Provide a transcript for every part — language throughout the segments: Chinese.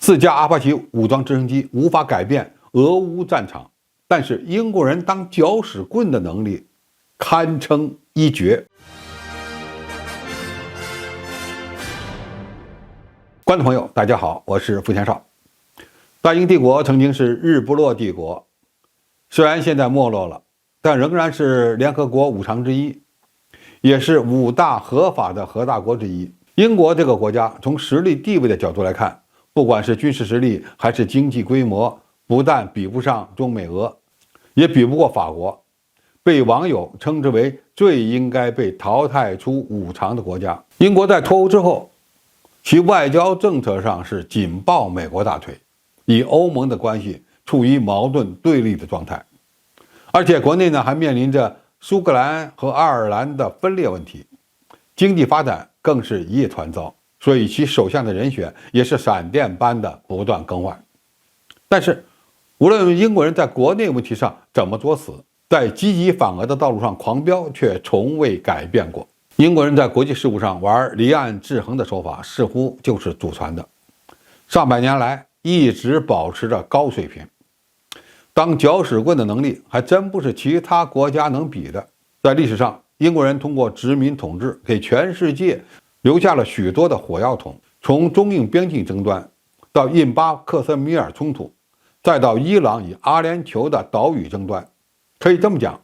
4架阿帕奇武装直升机无法改变俄乌战场，但是英国人当搅屎棍的能力堪称一绝。观众朋友，大家好，我是付天少。大英帝国曾经是日不落帝国，虽然现在没落了，但仍然是联合国5常之一，也是5大合法的核大国之一。英国这个国家从实力地位的角度来看，不管是军事实力还是经济规模，不但比不上中美俄，也比不过法国，被网友称之为最应该被淘汰出5常的国家。英国在脱欧之后，其外交政策上是紧抱美国大腿，与欧盟的关系处于矛盾对立的状态，而且国内呢还面临着苏格兰和爱尔兰的分裂问题，经济发展更是一团糟。所以其首相的人选也是闪电般的不断更换。但是无论英国人在国内问题上怎么作死，在积极反俄的道路上狂飙却从未改变过。英国人在国际事务上玩离岸制衡的手法似乎就是祖传的，上百年来一直保持着高水平，当搅屎棍的能力还真不是其他国家能比的。在历史上，英国人通过殖民统治给全世界留下了许多的火药桶，从中印边境争端到印巴克什米尔冲突，再到伊朗与阿联酋的岛屿争端。可以这么讲，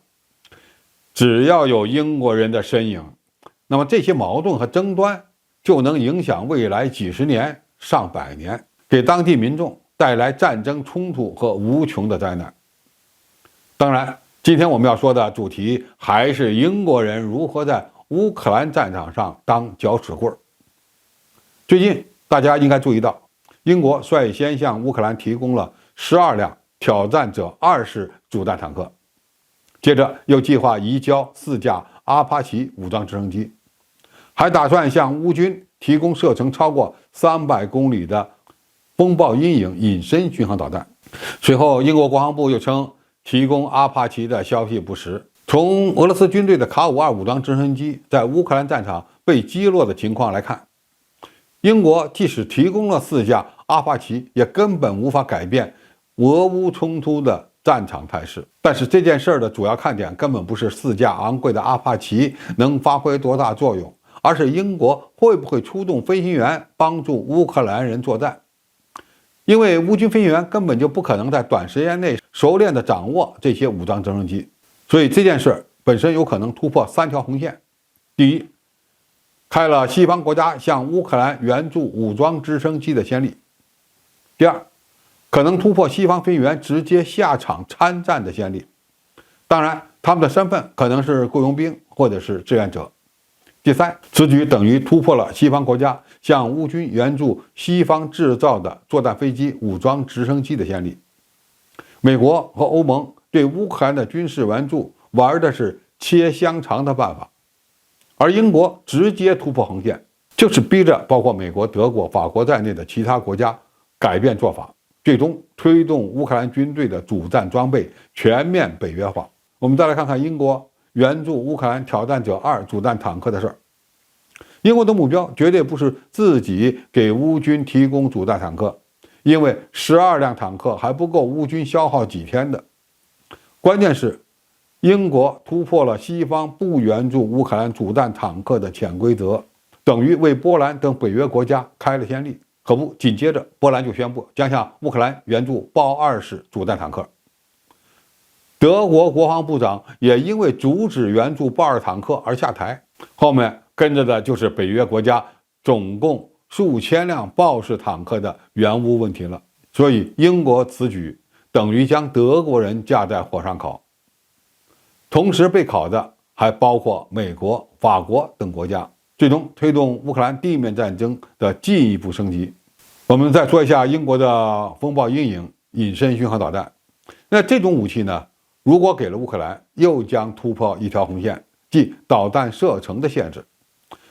只要有英国人的身影，那么这些矛盾和争端就能影响未来几十年、上百年，给当地民众带来战争冲突和无穷的灾难。当然，今天我们要说的主题还是英国人如何在乌克兰战场上当搅屎棍。最近大家应该注意到，英国率先向乌克兰提供了12辆挑战者2式主战坦克，接着又计划移交4架阿帕奇武装直升机，还打算向乌军提供射程超过300公里的风暴阴影隐身巡航导弹。随后英国国防部又称提供阿帕奇的消息不实。从俄罗斯军队的卡52武装直升机在乌克兰战场被击落的情况来看，英国即使提供了4架阿帕奇，也根本无法改变俄乌冲突的战场态势。但是这件事的主要看点根本不是4架昂贵的阿帕奇能发挥多大作用，而是英国会不会出动飞行员帮助乌克兰人作战。因为乌军飞行员根本就不可能在短时间内熟练地掌握这些武装直升机，所以这件事本身有可能突破3条红线。第一，开了西方国家向乌克兰援助武装直升机的先例；第二，可能突破西方飞行员直接下场参战的先例，当然他们的身份可能是雇佣兵或者是志愿者；第三，此举等于突破了西方国家向乌军援助西方制造的作战飞机、武装直升机的先例。美国和欧盟对乌克兰的军事援助玩的是切香肠的办法，而英国直接突破红线，就是逼着包括美国、德国、法国在内的其他国家改变做法，最终推动乌克兰军队的主战装备全面北约化。我们再来看看英国援助乌克兰挑战者2主战坦克的事儿。英国的目标绝对不是自己给乌军提供主战坦克，因为12辆坦克还不够乌军消耗几天的。关键是英国突破了西方不援助乌克兰主战坦克的潜规则，等于为波兰等北约国家开了先例。可不，紧接着波兰就宣布将向乌克兰援助豹2式主战坦克。德国国防部长也因为阻止援助豹2坦克而下台，后面跟着的就是北约国家总共数千辆豹式坦克的援乌问题了。所以英国此举等于将德国人架在火上烤，同时被烤的还包括美国、法国等国家，最终推动乌克兰地面战争的进一步升级。我们再说一下英国的风暴阴影隐身巡航导弹。那这种武器呢，如果给了乌克兰，又将突破1条红线，即导弹射程的限制。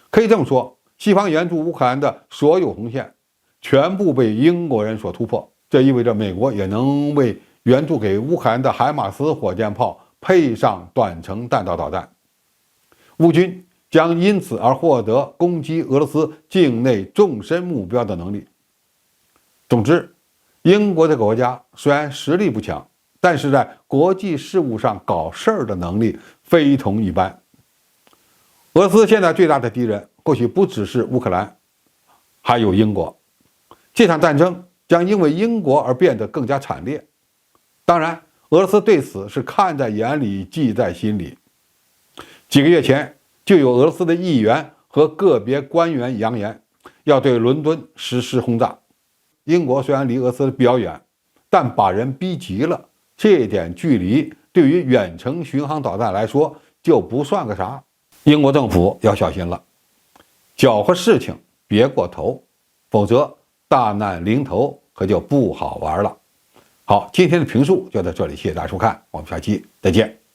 可以这么说，西方援助乌克兰的所有红线全部被英国人所突破。这意味着美国也能为援助给乌克兰的海马斯火箭炮配上短程弹道导弹，乌军将因此而获得攻击俄罗斯境内纵深目标的能力。总之，英国这个国家虽然实力不强，但是在国际事务上搞事儿的能力非同一般。俄罗斯现在最大的敌人或许不只是乌克兰，还有英国。这场战争将因为英国而变得更加惨烈。当然，俄罗斯对此是看在眼里，记在心里。几个月前，就有俄罗斯的议员和个别官员扬言要对伦敦实施轰炸。英国虽然离俄罗斯比较远，但把人逼急了，这点距离对于远程巡航导弹来说就不算个啥。英国政府要小心了，搅和事情别过头，否则大难临头可就不好玩了。好，今天的评述就到这里，谢谢大家收看，我们下期再见。